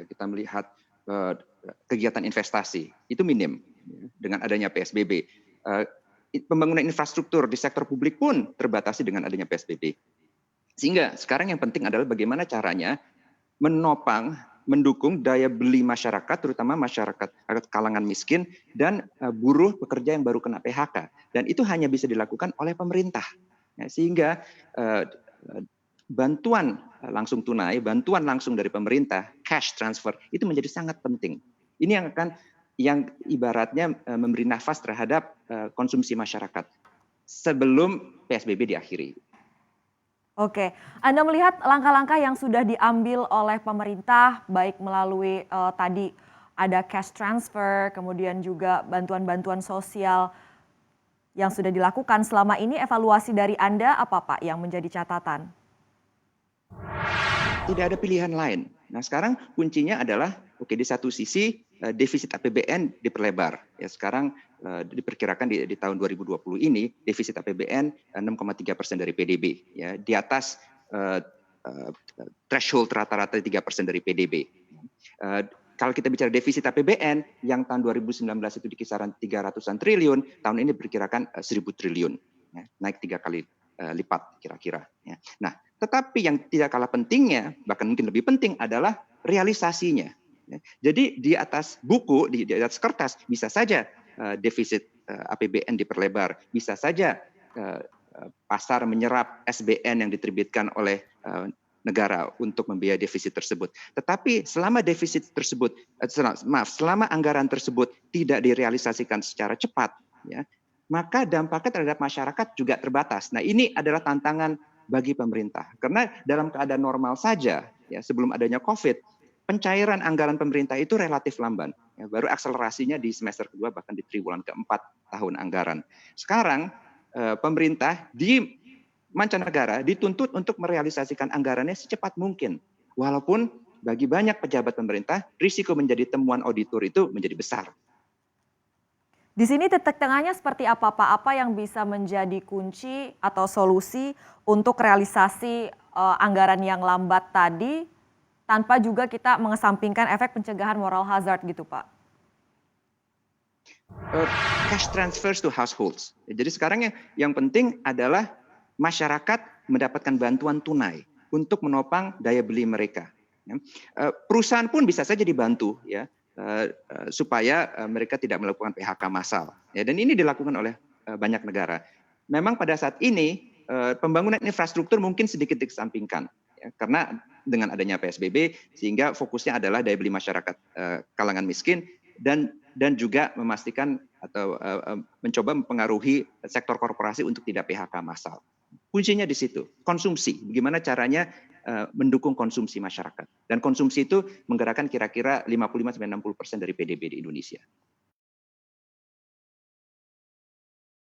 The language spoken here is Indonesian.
kita melihat kegiatan investasi itu minim dengan adanya PSBB. Pembangunan infrastruktur di sektor publik pun terbatasi dengan adanya PSBB. Sehingga sekarang yang penting adalah bagaimana caranya menopang, mendukung daya beli masyarakat, terutama masyarakat kalangan miskin dan buruh pekerja yang baru kena PHK. Dan itu hanya bisa dilakukan oleh pemerintah. Ya, sehingga bantuan langsung tunai, bantuan langsung dari pemerintah, cash transfer itu menjadi sangat penting. Ini yang ibaratnya memberi nafas terhadap konsumsi masyarakat sebelum PSBB diakhiri. Oke, Anda melihat langkah-langkah yang sudah diambil oleh pemerintah, baik melalui tadi ada cash transfer, kemudian juga bantuan-bantuan sosial yang sudah dilakukan selama ini, evaluasi dari Anda apa Pak yang menjadi catatan? Tidak ada pilihan lain. Nah sekarang kuncinya adalah, oke, di satu sisi defisit APBN diperlebar. Ya sekarang diperkirakan di tahun 2020 ini defisit APBN 6,3% dari PDB, ya di atas threshold rata-rata 3% dari PDB. Kalau kita bicara defisit APBN yang tahun 2019 itu di kisaran 300-an triliun, tahun ini diperkirakan 1.000 triliun, ya, naik 3 kali lipat kira-kira. Ya. Nah, tetapi yang tidak kalah pentingnya, bahkan mungkin lebih penting adalah realisasinya. Jadi di atas buku, di atas kertas bisa saja defisit APBN diperlebar, bisa saja pasar menyerap SBN yang diterbitkan oleh negara untuk membiayai defisit tersebut. Tetapi selama defisit tersebut, selama anggaran tersebut tidak direalisasikan secara cepat, ya, maka dampaknya terhadap masyarakat juga terbatas. Nah ini adalah tantangan bagi pemerintah. Karena dalam keadaan normal saja, ya sebelum adanya COVID, pencairan anggaran pemerintah itu relatif lamban. Ya, baru akselerasinya di semester kedua bahkan di triwulan keempat tahun anggaran. Sekarang pemerintah di mancanegara dituntut untuk merealisasikan anggarannya secepat mungkin. Walaupun bagi banyak pejabat pemerintah, risiko menjadi temuan auditor itu menjadi besar. Di sini titik tengahnya seperti apa Pak? Apa yang bisa menjadi kunci atau solusi untuk realisasi anggaran yang lambat tadi tanpa juga kita mengesampingkan efek pencegahan moral hazard gitu Pak? Cash transfers to households. Jadi sekarang yang penting adalah masyarakat mendapatkan bantuan tunai untuk menopang daya beli mereka. Perusahaan pun bisa saja dibantu, ya, supaya mereka tidak melakukan PHK massal. Ya, dan ini dilakukan oleh banyak negara. Memang pada saat ini pembangunan infrastruktur mungkin sedikit dikesampingkan, ya, karena dengan adanya PSBB sehingga fokusnya adalah daya beli masyarakat kalangan miskin dan juga memastikan atau mencoba mempengaruhi sektor korporasi untuk tidak PHK massal. Kuncinya di situ, konsumsi. Bagaimana caranya mendukung konsumsi masyarakat. Dan konsumsi itu menggerakkan kira-kira 55-60% dari PDB di Indonesia.